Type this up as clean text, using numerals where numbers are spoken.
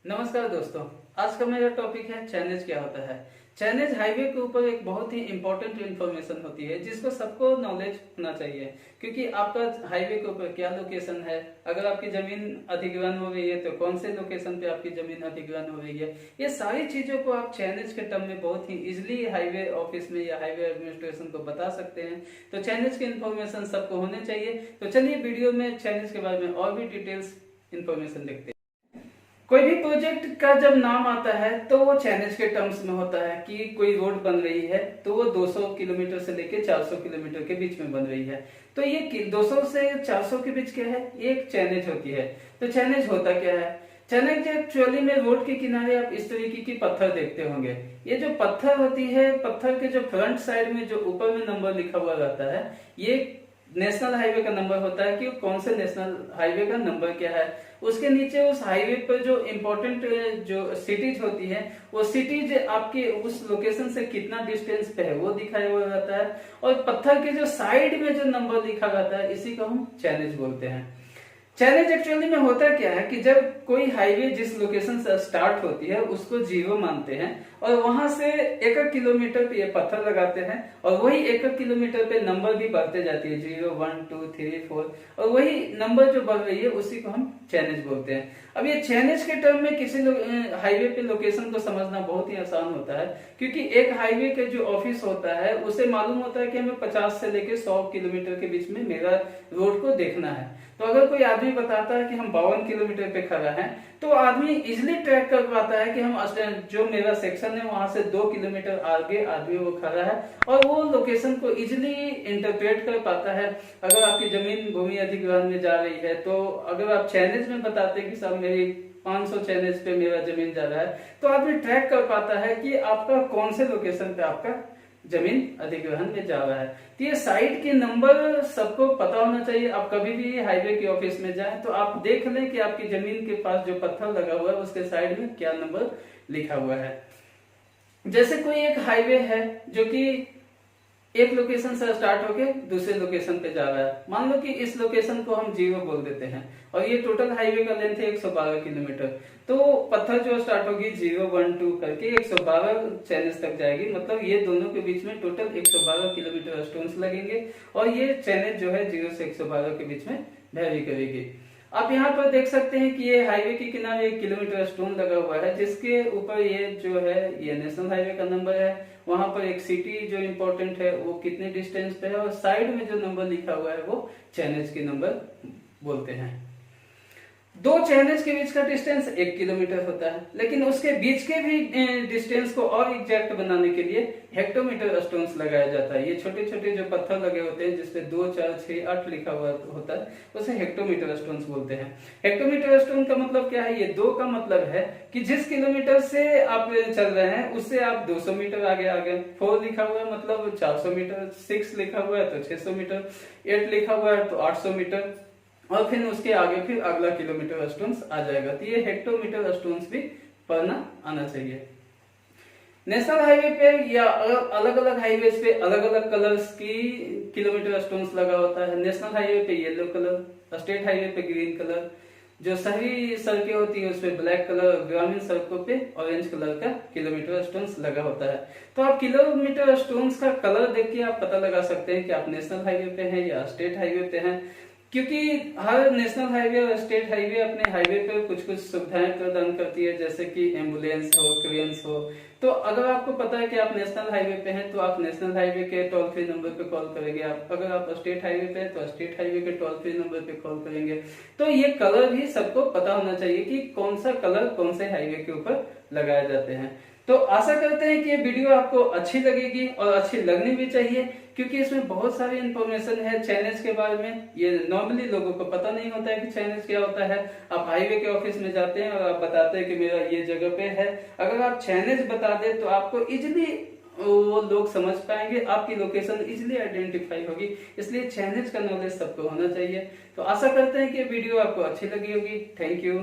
नमस्कार दोस्तों। आज का मेरा टॉपिक है चैनेज क्या होता है। चैनेज हाईवे के ऊपर एक बहुत ही इंपॉर्टेंट इंफॉर्मेशन होती है जिसको सबको नॉलेज होना चाहिए, क्योंकि आपका हाईवे के ऊपर क्या लोकेशन है, अगर आपकी जमीन अधिग्रहण हो रही है तो कौन से लोकेशन पे आपकी जमीन अधिग्रहण हो रही है। ये सारी चीजों को आप चैनेज के टर्म में बहुत ही इजिली हाईवे ऑफिस में या हाईवे एडमिनिस्ट्रेशन को बता सकते हैं। तो चैनेज की इन्फॉर्मेशन सबको होने चाहिए। तो चलिए वीडियो में चैनेज के बारे में और भी डिटेल्स इन्फॉर्मेशन देखते हैं। कोई भी प्रोजेक्ट का जब नाम आता है तो वो चैनेज के टर्म्स में होता है कि कोई रोड बन रही है तो वो 200 किलोमीटर से लेके 400 किलोमीटर के बीच में बन रही है। तो ये 200 से 400 के बीच क्या है, ये एक चैनेज होती है। तो चैनेज होता क्या है? चैनेज एक्चुअली में रोड के किनारे आप इस तरीके की पत्थर देखते होंगे। ये जो पत्थर होती है, पत्थर के जो फ्रंट साइड में जो ऊपर में नंबर लिखा हुआ रहता है, ये नेशनल हाईवे का नंबर होता है कि कौन से नेशनल हाईवे का नंबर क्या है। उसके नीचे उस हाईवे पर जो इम्पोर्टेंट जो सिटीज होती है, वो सिटीज आपके उस लोकेशन से कितना डिस्टेंस पे है वो दिखाया हुआ रहता है। और पत्थर के जो साइड में जो नंबर लिखा रहता है, इसी को हम चैनेज बोलते हैं। चैलेंज एक्चुअली में होता क्या है कि जब कोई हाईवे जिस लोकेशन से स्टार्ट होती है उसको जीरो मानते हैं और वहां से 1 किलोमीटर पे ये पत्थर लगाते हैं और वही 1 किलोमीटर पे नंबर भी बढ़ते जाती है, 0 1 2 3 4, और वही नंबर जो बढ़ रही है उसी को हम चैनेज बोलते हैं। अब ये चैनेज के टर्म में किसी हाईवे पे लोकेशन को समझना बहुत ही आसान होता है, क्योंकि एक हाईवे के जो ऑफिस होता है उसे मालूम होता है कि हमें 50 से लेके 100 किलोमीटर के बीच में मेरा रोड को देखना है। तो अगर कोई आदमी बताता है कि हम 52 किलोमीटर पे खड़ा है, तो आदमी इजिली ट्रैक कर पाता है कि हम जो मेरा सेक्शन है वहां से 2 किलोमीटर आगे आदमी वो खड़ा है, और वो लोकेशन को इजिली इंटरप्रेट कर पाता है। अगर आपकी जमीन भूमि अधिग्रहण में जा रही है, तो अगर आप चैनेज में बताते हैं कि साहब मेरी 500 चैनेज पे मेरा जमीन जा रहा है, तो आदमी ट्रैक कर पाता है कि आपका कौन से लोकेशन पे आपका जमीन अधिग्रहण में जा रहा है। तो ये साइट के नंबर सबको पता होना चाहिए। आप कभी भी हाईवे के ऑफिस में जाएं तो आप देख लें कि आपकी जमीन के पास जो पत्थर लगा हुआ है उसके साइड में क्या नंबर लिखा हुआ है। जैसे कोई एक हाईवे है जो कि एक लोकेशन से स्टार्ट होके दूसरे लोकेशन पे जा रहा है। मान लो कि इस लोकेशन को हम 0 बोल देते हैं और ये टोटल हाईवे का लेंथ है 112 किलोमीटर। तो पत्थर जो स्टार्ट होगी 0 1 2 करके 112 चैनेज तक जाएगी, मतलब ये दोनों के बीच में टोटल 112 किलोमीटर स्टोन्स लगेंगे और ये चैनेज जो है 0 से 112 के बीच में वेरी करेगी। आप यहाँ पर देख सकते हैं कि ये हाईवे के किनारे 1 किलोमीटर स्टोन लगा हुआ है, जिसके ऊपर ये जो है ये नेशनल हाईवे का नंबर है। वहां पर एक सिटी जो इम्पोर्टेंट है वो कितने डिस्टेंस पे है, और साइड में जो नंबर लिखा हुआ है वो चैनेज के नंबर बोलते हैं। दो चैनेज के बीच का डिस्टेंस 1 किलोमीटर होता है, लेकिन उसके बीच के भी डिस्टेंस को और एग्जैक्ट बनाने के लिए हेक्टोमीटर स्टोन्स लगाया जाता है। ये छोटे छोटे जो पत्थर लगे होते हैं जिसपे 2 4 6 8 लिखा हुआ होता है, उसे हेक्टोमीटर स्टोन्स बोलते हैं। हेक्टोमीटर स्टोन का मतलब क्या है? ये 2 का मतलब है कि जिस किलोमीटर से आप चल रहे हैं उससे आप 200 मीटर आगे आ गए। 4 लिखा हुआ है मतलब 400 मीटर, 6 लिखा हुआ है तो 600 मीटर, 8 लिखा हुआ है तो 800 मीटर, और फिर उसके आगे फिर अगला किलोमीटर स्टोन्स आ जाएगा। तो ये हेक्टोमीटर स्टोन्स भी पढ़ना आना चाहिए। नेशनल हाईवे पे या अलग अलग हाईवे पे अलग अलग कलर्स की किलोमीटर स्टोन्स लगा होता है। नेशनल हाईवे पे येलो कलर, स्टेट हाईवे पे ग्रीन कलर, जो शहरी सड़कें होती है उसपे ब्लैक कलर, ग्रामीण सड़कों पे ऑरेंज कलर का किलोमीटर स्टोन्स लगा होता है। तो आप किलोमीटर स्टोन्स का कलर देख के आप पता लगा सकते हैं कि आप नेशनल हाईवे पे हैं या स्टेट हाईवे पे हैं, क्योंकि हर नेशनल हाईवे और स्टेट हाईवे अपने हाईवे पर कुछ कुछ सुविधाएं प्रदान करती है, जैसे कि एम्बुलेंस हो, क्रेन्स हो। तो अगर आपको पता है कि आप नेशनल हाईवे पे हैं तो आप नेशनल हाईवे के टोल फ्री नंबर पे कॉल करेंगे। आप अगर आप स्टेट हाईवे पे हैं तो स्टेट हाईवे के टोल फ्री नंबर पे कॉल करेंगे। तो ये कलर भी सबको पता होना चाहिए कि कौन सा कलर कौन से हाईवे के ऊपर लगाए जाते हैं। तो आशा करते हैं कि ये वीडियो आपको अच्छी लगेगी और अच्छी लगनी भी चाहिए, क्योंकि इसमें बहुत सारी इन्फॉर्मेशन है चैनेज के बारे में। ये नॉर्मली लोगों को पता नहीं होता है कि चैनेज क्या होता है। आप हाईवे के ऑफिस में जाते हैं और आप बताते हैं कि मेरा ये जगह पे है, अगर आप चैनेज बता दें तो आपको इजिली वो लोग समझ पाएंगे, आपकी लोकेशन इजिली आइडेंटिफाई होगी। इसलिए चैनेज का नॉलेज सबको होना चाहिए। तो आशा करते हैं कि वीडियो आपको अच्छी लगी होगी। Thank you.